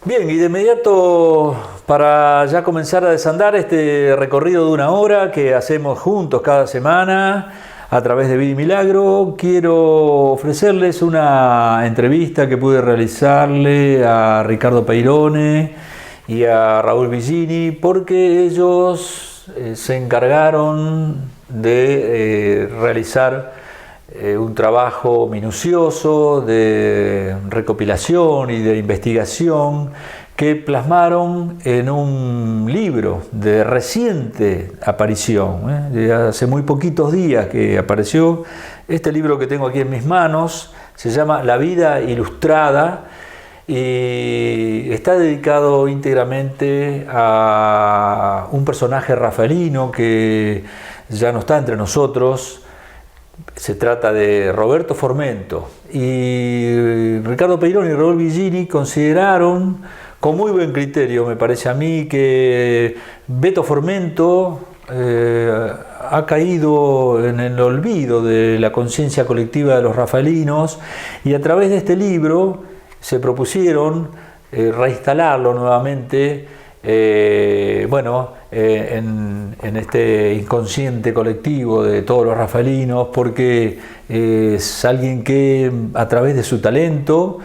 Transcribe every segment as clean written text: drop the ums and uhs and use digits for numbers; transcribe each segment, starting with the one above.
Bien, y de inmediato, para ya comenzar a desandar este recorrido de una hora que hacemos juntos cada semana a través de Vida y Milagro, quiero ofrecerles una entrevista que pude realizarle a Ricardo Peirone y a Raúl Villini, porque ellos se encargaron de realizar un trabajo minucioso de recopilación y de investigación que plasmaron en un libro de reciente aparición, de hace muy poquitos días que apareció. Este libro que tengo aquí en mis manos se llama La vida ilustrada y está dedicado íntegramente a un personaje rafaelino que ya no está entre nosotros. Se trata de Roberto Formento, y Ricardo Peirone y Raúl Villini consideraron con muy buen criterio, me parece a mí, que Beto Formento ha caído en el olvido de la conciencia colectiva de los rafaelinos, y a través de este libro se propusieron reinstalarlo nuevamente en este inconsciente colectivo de todos los rafaelinos, porque es alguien que a través de su talento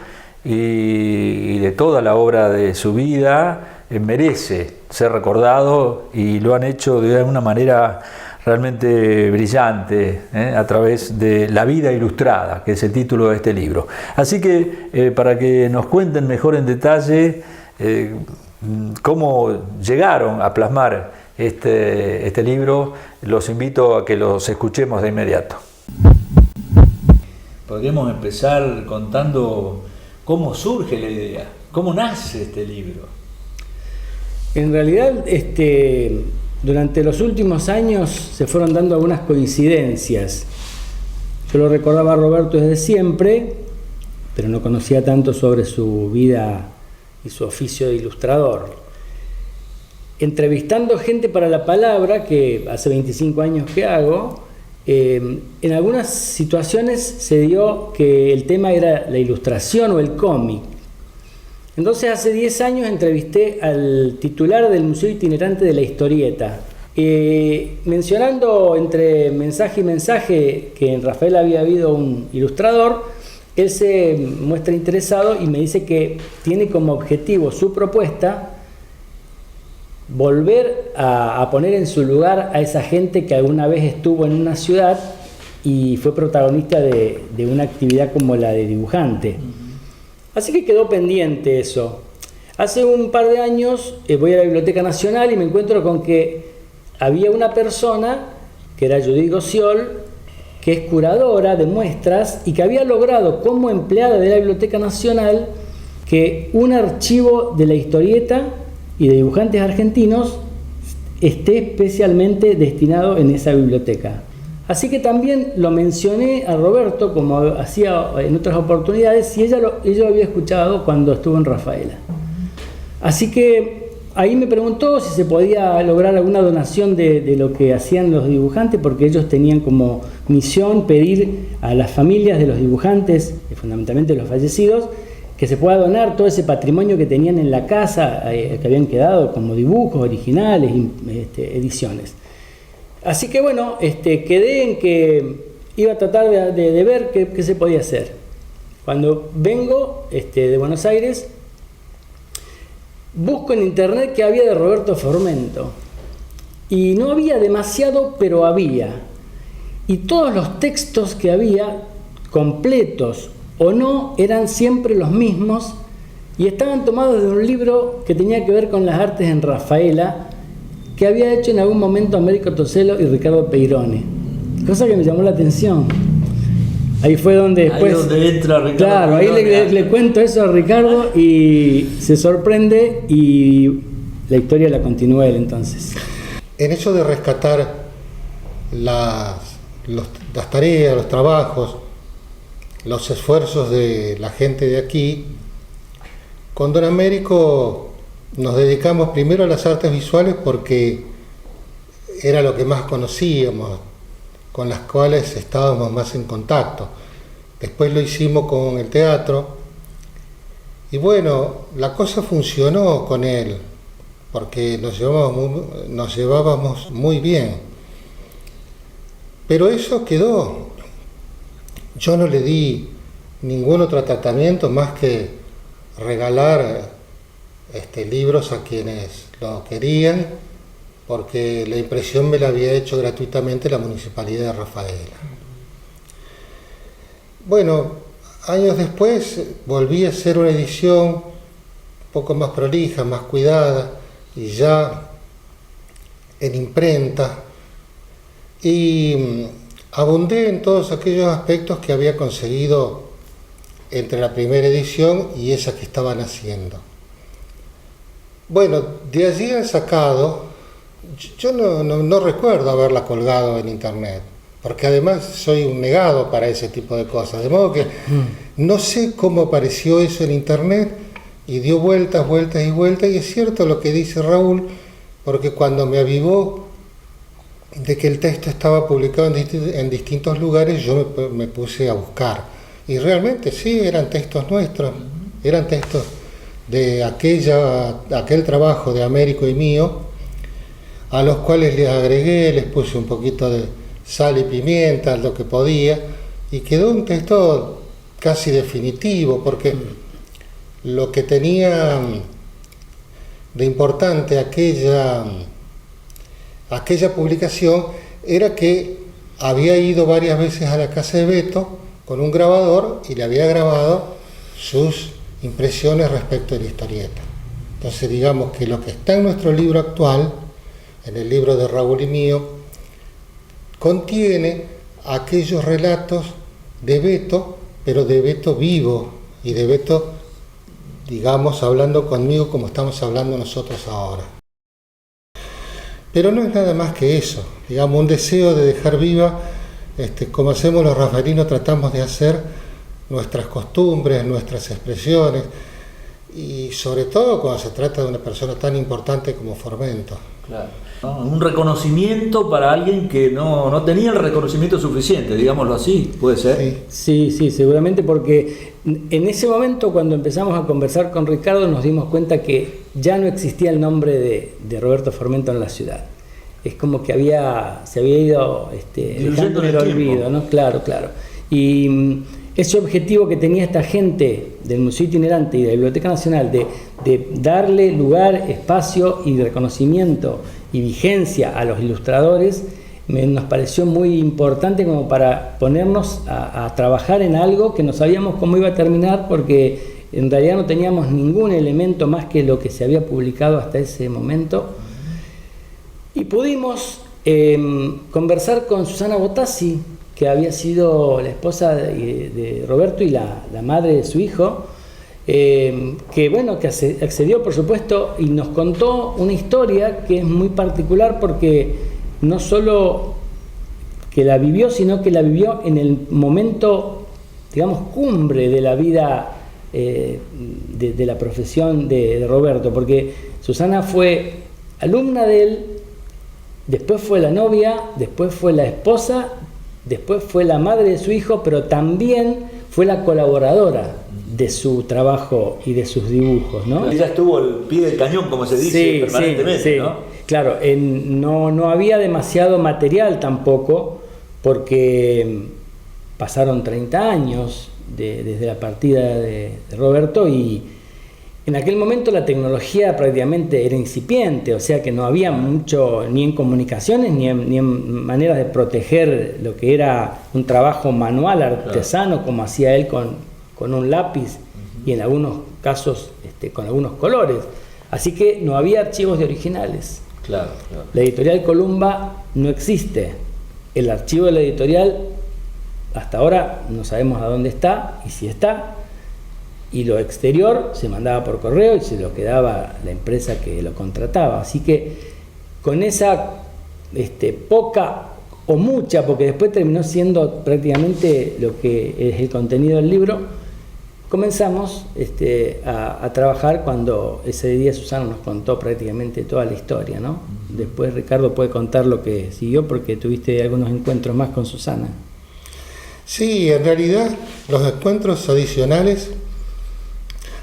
y de toda la obra de su vida merece ser recordado, y lo han hecho de una manera realmente brillante, a través de La vida ilustrada, que es el título de este libro. Así que para que nos cuenten mejor en detalle cómo llegaron a plasmar este libro, los invito a que los escuchemos de inmediato. Podríamos empezar contando cómo surge la idea, cómo nace este libro. En realidad, durante los últimos años se fueron dando algunas coincidencias. Yo lo recordaba a Roberto desde siempre, pero no conocía tanto sobre su vida y su oficio de ilustrador. Entrevistando gente para la palabra, que hace 25 años que hago, en algunas situaciones se dio que el tema era la ilustración o el cómic. Entonces hace 10 años entrevisté al titular del Museo Itinerante de la Historieta, mencionando entre mensaje y mensaje que en Rafael había habido un ilustrador. Él se muestra interesado y me dice que tiene como objetivo su propuesta volver a poner en su lugar a esa gente que alguna vez estuvo en una ciudad y fue protagonista de una actividad como la de dibujante. Así que quedó pendiente eso. Hace un par de años voy a la Biblioteca Nacional y me encuentro con que había una persona, que era Judith Gociol, que es curadora de muestras y que había logrado como empleada de la Biblioteca Nacional que un archivo de la historieta y de dibujantes argentinos esté especialmente destinado en esa biblioteca. Así que también lo mencioné a Roberto, como hacía en otras oportunidades, y ella lo había escuchado cuando estuvo en Rafaela. Así que ahí me preguntó si se podía lograr alguna donación de lo que hacían los dibujantes, porque ellos tenían como misión pedir a las familias de los dibujantes, fundamentalmente los fallecidos, que se pueda donar todo ese patrimonio que tenían en la casa, que habían quedado como dibujos originales, ediciones. Así que bueno, quedé en que iba a tratar de ver qué se podía hacer. Cuando vengo de Buenos Aires, busco en internet qué había de Roberto Formento. Y no había demasiado, pero había. Y todos los textos que había, completos o no, eran siempre los mismos y estaban tomados de un libro que tenía que ver con las artes en Rafaela, que había hecho en algún momento Américo Tosello y Ricardo Peirone. Cosa que me llamó la atención. Ahí fue donde después... Ahí donde entra Ricardo. Claro, ahí le cuento eso a Ricardo y se sorprende y la historia la continúa él entonces. En eso de rescatar las tareas, los trabajos, los esfuerzos de la gente de aquí, con don Américo nos dedicamos primero a las artes visuales porque era lo que más conocíamos, con las cuales estábamos más en contacto. Después lo hicimos con el teatro Y bueno, la cosa funcionó con él, porque nos llevábamos muy bien. Pero eso quedó. Yo no le di ningún otro tratamiento más que regalar libros a quienes lo querían, porque la impresión me la había hecho gratuitamente la Municipalidad de Rafaela. Bueno, años después volví a hacer una edición un poco más prolija, más cuidada, y ya en imprenta, y abundé en todos aquellos aspectos que había conseguido entre la primera edición y esa que estaban haciendo. Bueno, de allí han sacado, yo no recuerdo haberla colgado en internet, porque además soy un negado para ese tipo de cosas, de modo que no sé cómo apareció eso en internet y dio vueltas, vueltas y vueltas, y es cierto lo que dice Raúl, porque cuando me avivó de que el texto estaba publicado en distintos lugares, yo me puse a buscar, y realmente sí, eran textos nuestros, eran textos de aquel trabajo de Américo y mío, a los cuales les agregué, les puse un poquito de sal y pimienta, lo que podía, y quedó un texto casi definitivo, porque lo que tenía de importante aquella publicación era que había ido varias veces a la casa de Beto con un grabador y le había grabado sus impresiones respecto de la historieta. Entonces digamos que lo que está en nuestro libro actual, en el libro de Raúl y mío, contiene aquellos relatos de Beto, pero de Beto vivo y de Beto, digamos, hablando conmigo como estamos hablando nosotros ahora. Pero no es nada más que eso, digamos, un deseo de dejar viva, como hacemos los rafaelinos, tratamos de hacer nuestras costumbres, nuestras expresiones, y sobre todo cuando se trata de una persona tan importante como Formento. Claro. Un reconocimiento para alguien que no tenía el reconocimiento suficiente, digámoslo así, ¿puede ser? Sí, seguramente, porque en ese momento, cuando empezamos a conversar con Ricardo, nos dimos cuenta que ya no existía el nombre de Roberto Formento en la ciudad. Es como que se había ido dejando en el olvido, ¿no? Claro. Y ese objetivo que tenía esta gente del Museo Itinerante y de la Biblioteca Nacional de darle lugar, espacio y reconocimiento y vigencia a los ilustradores, nos pareció muy importante como para ponernos a trabajar en algo que no sabíamos cómo iba a terminar, porque en realidad no teníamos ningún elemento más que lo que se había publicado hasta ese momento. Y pudimos conversar con Susana Botassi, que había sido la esposa de Roberto y la madre de su hijo, que accedió, por supuesto, y nos contó una historia que es muy particular, porque no solo que la vivió, sino que la vivió en el momento, digamos, cumbre de la vida de la profesión de Roberto, porque Susana fue alumna de él, después fue la novia, después fue la esposa, después fue la madre de su hijo, pero también fue la colaboradora de su trabajo y de sus dibujos, ¿no? Ella estuvo al pie del cañón, como se dice, permanentemente, sí. ¿no? Claro, no había demasiado material tampoco, porque pasaron 30 años desde la partida de Roberto, y en aquel momento la tecnología prácticamente era incipiente, o sea que no había mucho ni en comunicaciones ni en maneras de proteger lo que era un trabajo manual, artesano, como hacía él con un lápiz y en algunos casos con algunos colores. Así que no había archivos de originales. Claro. La editorial Columba no existe. El archivo de la editorial hasta ahora no sabemos a dónde está y si está. Y lo exterior se mandaba por correo y se lo quedaba la empresa que lo contrataba. Así que con esa poca o mucha, porque después terminó siendo prácticamente lo que es el contenido del libro, comenzamos a trabajar cuando ese día Susana nos contó prácticamente toda la historia, ¿no? Después Ricardo puede contar lo que siguió, porque tuviste algunos encuentros más con Susana. Sí, en realidad los encuentros adicionales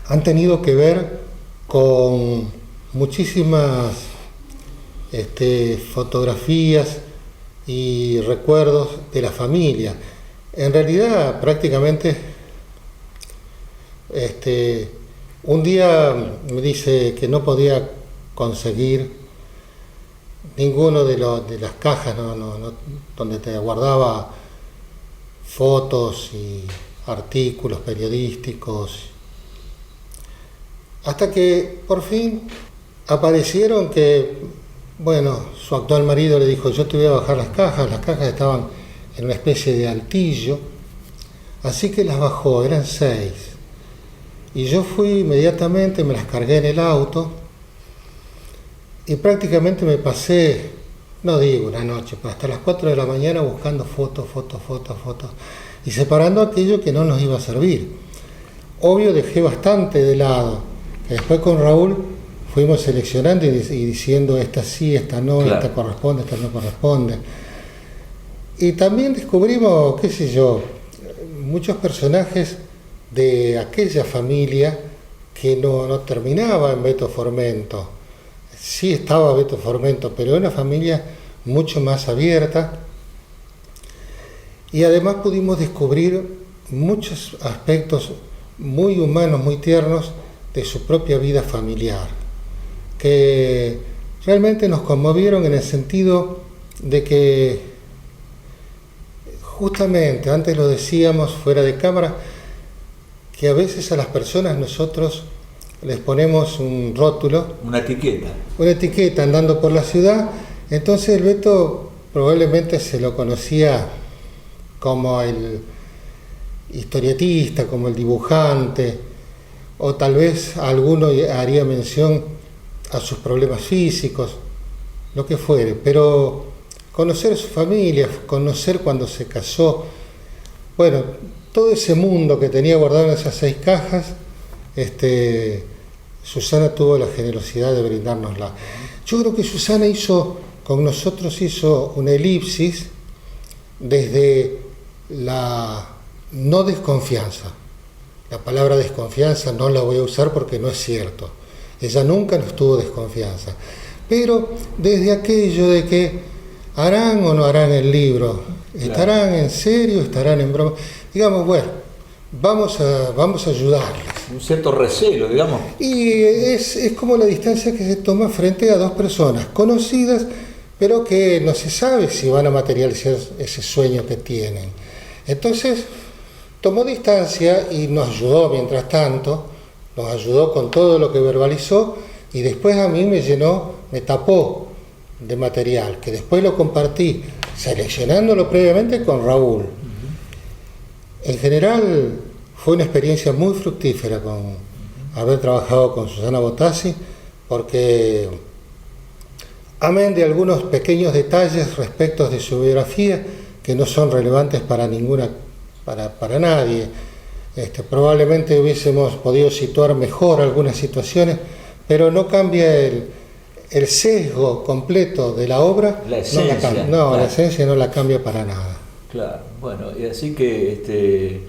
han tenido que ver con muchísimas fotografías y recuerdos de la familia. En realidad, prácticamente, un día me dice que no podía conseguir ninguno de las cajas donde te guardaba fotos y artículos periodísticos, hasta que por fin aparecieron que, bueno, su actual marido le dijo: yo te voy a bajar las cajas estaban en una especie de altillo, así que las bajó, eran 6, y yo fui inmediatamente, me las cargué en el auto, y prácticamente me pasé, no digo una noche, pero hasta las 4 de la mañana buscando fotos, y separando aquello que no nos iba a servir. Obvio, dejé bastante de lado, que después con Raúl fuimos seleccionando y diciendo: esta sí, esta no, claro, esta corresponde, esta no corresponde. Y también descubrimos, qué sé yo, muchos personajes de aquella familia que no terminaba en Beto Formento. Sí estaba Beto Formento, pero era una familia mucho más abierta. Y además pudimos descubrir muchos aspectos muy humanos, muy tiernos de su propia vida familiar, que realmente nos conmovieron en el sentido de que, justamente, antes lo decíamos fuera de cámara, que a veces a las personas nosotros les ponemos un rótulo, una etiqueta andando por la ciudad. Entonces el Beto probablemente se lo conocía como el historietista, como el dibujante, o tal vez alguno haría mención a sus problemas físicos, lo que fuere, pero conocer su familia, conocer cuando se casó, bueno, todo ese mundo que tenía guardado en esas 6 cajas, Susana tuvo la generosidad de brindárnosla. Yo creo que Susana con nosotros hizo una elipsis desde la no desconfianza. La palabra desconfianza no la voy a usar porque no es cierto. Ella nunca nos tuvo desconfianza. Pero desde aquello de que harán o no harán el libro, estarán en serio, estarán en broma. Digamos, bueno, vamos a ayudarles. Un cierto recelo, digamos. Y es como la distancia que se toma frente a 2 personas conocidas, pero que no se sabe si van a materializar ese sueño que tienen. Entonces, tomó distancia y nos ayudó mientras tanto, nos ayudó con todo lo que verbalizó, y después a mí me tapó de material, que después lo compartí, seleccionándolo previamente con Raúl. En general, fue una experiencia muy fructífera con haber trabajado con Susana Bottazzi, porque, amén de algunos pequeños detalles respecto de su biografía, que no son relevantes para nadie, probablemente hubiésemos podido situar mejor algunas situaciones, pero no cambia el sesgo completo de la obra. La esencia. Claro. La esencia no la cambia para nada. Claro, bueno, y así que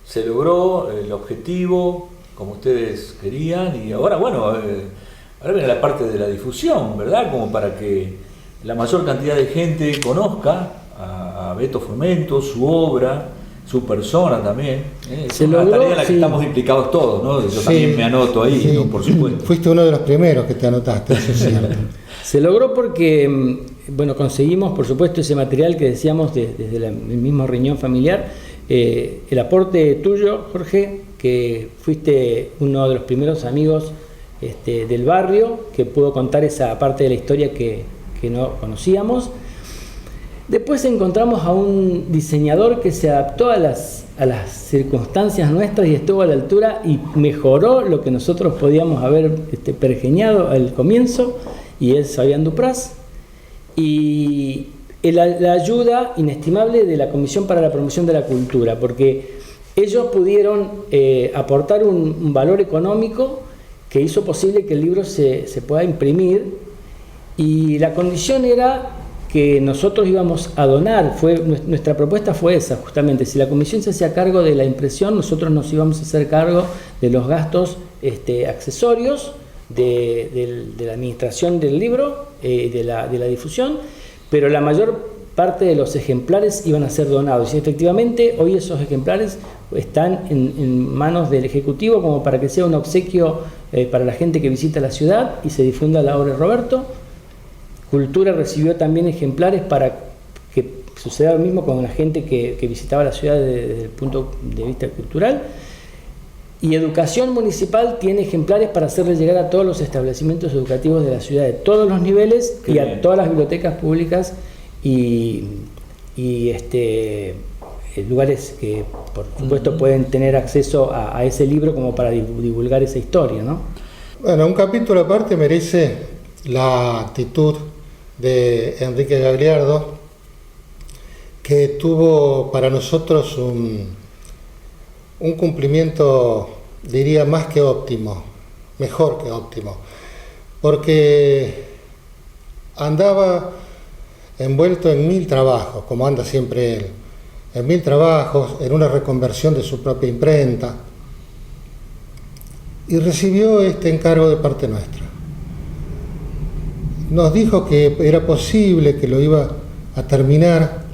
se logró el objetivo como ustedes querían, y ahora, bueno, ahora viene la parte de la difusión, ¿verdad? Como para que la mayor cantidad de gente conozca a Beto Formento, su obra, su persona también. Es una tarea en la que estamos implicados todos, ¿no? Yo también me anoto ahí, ¿no? Por supuesto. Fuiste uno de los primeros que te anotaste, eso es cierto. Se logró porque, bueno, conseguimos, por supuesto, ese material que decíamos desde el mismo riñón familiar, el aporte tuyo, Jorge, que fuiste uno de los primeros amigos del barrio, que pudo contar esa parte de la historia que no conocíamos. Después encontramos a un diseñador que se adaptó a las circunstancias nuestras y estuvo a la altura y mejoró lo que nosotros podíamos haber pergeñado al comienzo, y es Fabián Dupraz. Y la ayuda inestimable de la Comisión para la Promoción de la Cultura, porque ellos pudieron aportar un valor económico que hizo posible que el libro se pueda imprimir, y la condición era que nosotros íbamos a donar. Nuestra propuesta fue esa, justamente. Si la comisión se hacía cargo de la impresión, nosotros nos íbamos a hacer cargo de los gastos accesorios de la administración del libro, de la difusión, pero la mayor parte de los ejemplares iban a ser donados. Y efectivamente, hoy esos ejemplares están en manos del Ejecutivo como para que sea un obsequio para la gente que visita la ciudad y se difunda la obra de Roberto. Cultura recibió también ejemplares para que suceda lo mismo con la gente que visitaba la ciudad desde el punto de vista cultural. Y Educación Municipal tiene ejemplares para hacerle llegar a todos los establecimientos educativos de la ciudad, de todos los niveles, y a todas las bibliotecas públicas y lugares que, por supuesto, pueden tener acceso a ese libro como para divulgar esa historia, ¿no? Bueno, un capítulo aparte merece la actitud de Enrique Gagliardo, que tuvo para nosotros un cumplimiento, diría, más que óptimo, mejor que óptimo, porque andaba envuelto en 1000 trabajos, como anda siempre él, en 1000 trabajos, en una reconversión de su propia imprenta, y recibió este encargo de parte nuestra. Nos dijo que era posible, que lo iba a terminar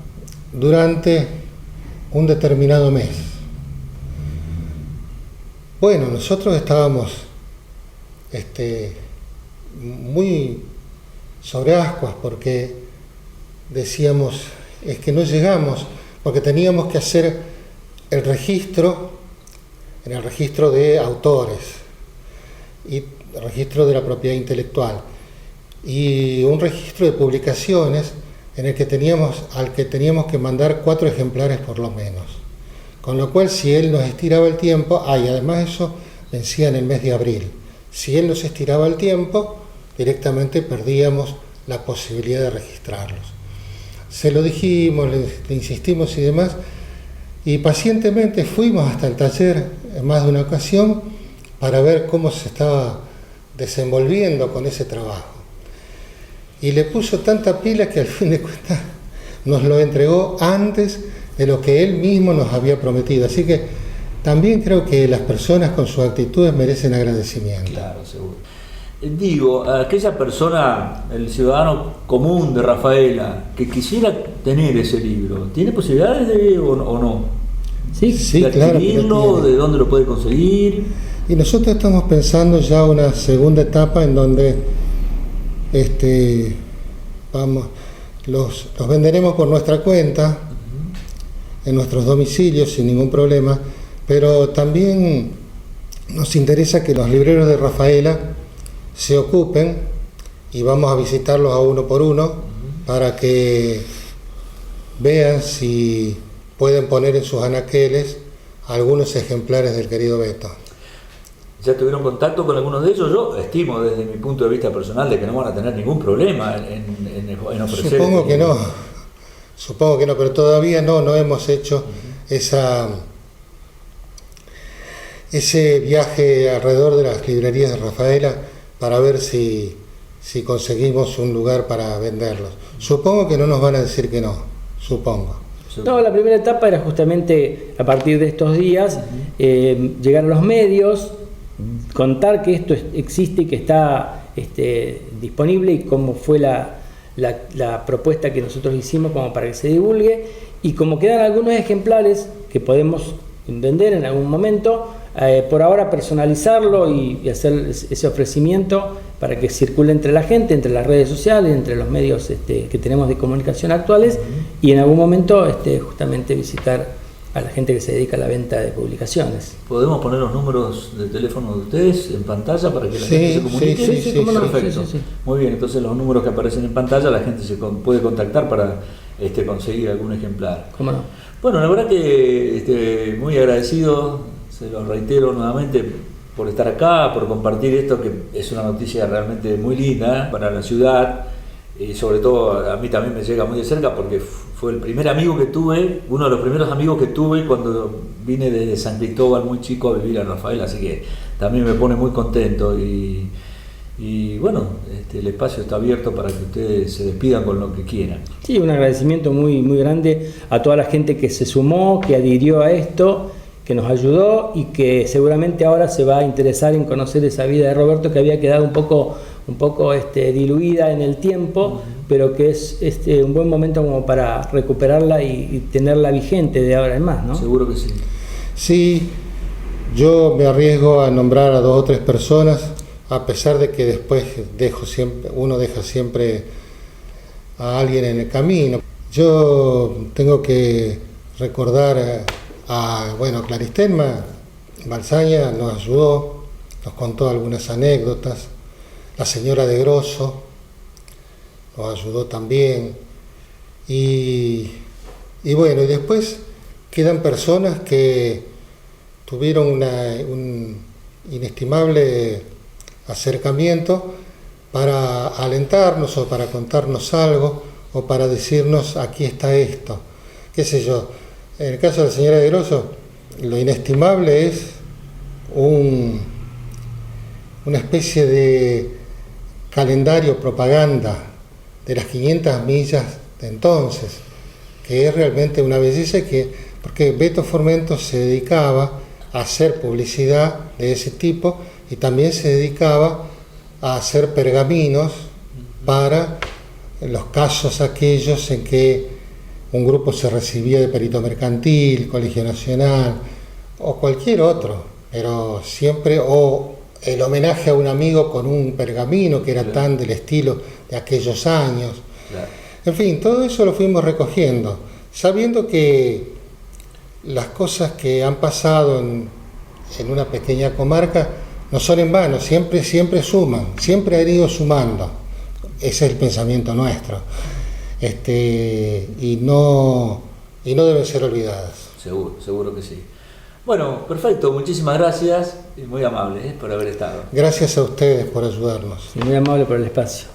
durante un determinado mes. Bueno, nosotros estábamos muy sobre ascuas porque decíamos, es que no llegamos, porque teníamos que hacer el registro, en el registro de autores y el registro de la propiedad intelectual y un registro de publicaciones en el que al que teníamos que mandar 4 ejemplares por lo menos. Con lo cual, si él nos estiraba el tiempo, y además eso vencía en el mes de abril, si él nos estiraba el tiempo, directamente perdíamos la posibilidad de registrarlos. Se lo dijimos, le insistimos y demás, y pacientemente fuimos hasta el taller en más de una ocasión para ver cómo se estaba desenvolviendo con ese trabajo. Y le puso tanta pila que al fin de cuentas nos lo entregó antes de lo que él mismo nos había prometido. Así que también creo que las personas con sus actitudes merecen agradecimiento. Claro, seguro. Digo, a aquella persona, el ciudadano común de Rafaela, que quisiera tener ese libro, ¿tiene posibilidades o no? Sí, ¿De adquirirlo? ¿De dónde lo puede conseguir? Y nosotros estamos pensando ya una segunda etapa en donde los venderemos por nuestra cuenta, en nuestros domicilios sin ningún problema, pero también nos interesa que los libreros de Rafaela se ocupen y vamos a visitarlos a uno por uno para que vean si pueden poner en sus anaqueles algunos ejemplares del querido Beto. ¿Ya tuvieron contacto con algunos de ellos? Yo estimo desde mi punto de vista personal de que no van a tener ningún problema en ofrecer. Supongo que no, pero todavía no hemos hecho ese viaje alrededor de las librerías de Rafaela para ver si conseguimos un lugar para venderlos. Supongo que no nos van a decir que no, supongo. No, la primera etapa era justamente a partir de estos días llegar a los medios, contar que esto existe y que está disponible y cómo fue la propuesta que nosotros hicimos como para que se divulgue, y como quedan algunos ejemplares que podemos vender en algún momento, por ahora personalizarlo y hacer ese ofrecimiento para que circule entre la gente, entre las redes sociales, entre los medios que tenemos de comunicación actuales, y en algún momento justamente visitar a la gente que se dedica a la venta de publicaciones. ¿Podemos poner los números de teléfono de ustedes en pantalla para que la gente se comunique? Sí, ¿cómo no? Perfecto. Sí. Muy bien, entonces los números que aparecen en pantalla la gente se puede contactar para conseguir algún ejemplar. ¿Cómo no? Bueno, la verdad que muy agradecido, se lo reitero nuevamente, por estar acá, por compartir esto, que es una noticia realmente muy linda para la ciudad, y sobre todo a mí también me llega muy de cerca porque fue el primer amigo que tuve, uno de los primeros amigos que tuve cuando vine desde San Cristóbal muy chico a vivir a Rafaela, así que también me pone muy contento y Y bueno, el espacio está abierto para que ustedes se despidan con lo que quieran. Sí, un agradecimiento muy, muy grande a toda la gente que se sumó, que adhirió a esto, que nos ayudó y que seguramente ahora se va a interesar en conocer esa vida de Roberto, que había quedado un poco diluida en el tiempo, pero que es un buen momento como para recuperarla y tenerla vigente de ahora en más, ¿no? Seguro que sí. Sí, yo me arriesgo a nombrar a 2 o 3 personas, a pesar de que después uno deja siempre a alguien en el camino. Yo tengo que recordar Claristenma Balsaña nos ayudó, nos contó algunas anécdotas. La señora de Grosso nos ayudó también. Y después quedan personas que tuvieron un inestimable acercamiento para alentarnos o para contarnos algo o para decirnos aquí está esto, qué sé yo. En el caso de la señora de Grosso, lo inestimable es una especie de calendario, propaganda de las 500 millas de entonces, que es realmente una belleza, porque Beto Formento se dedicaba a hacer publicidad de ese tipo y también se dedicaba a hacer pergaminos para los casos aquellos en que un grupo se recibía de perito mercantil, Colegio Nacional o cualquier otro, pero siempre, o el homenaje a un amigo con un pergamino que era tan del estilo de aquellos años. Claro. En fin, todo eso lo fuimos recogiendo, sabiendo que las cosas que han pasado en una pequeña comarca no son en vano, siempre suman, siempre han ido sumando. Ese es el pensamiento nuestro. Y no deben ser olvidadas. Seguro que sí. Bueno, perfecto, muchísimas gracias y muy amable por haber estado. Gracias a ustedes por ayudarnos. Y muy amable por el espacio.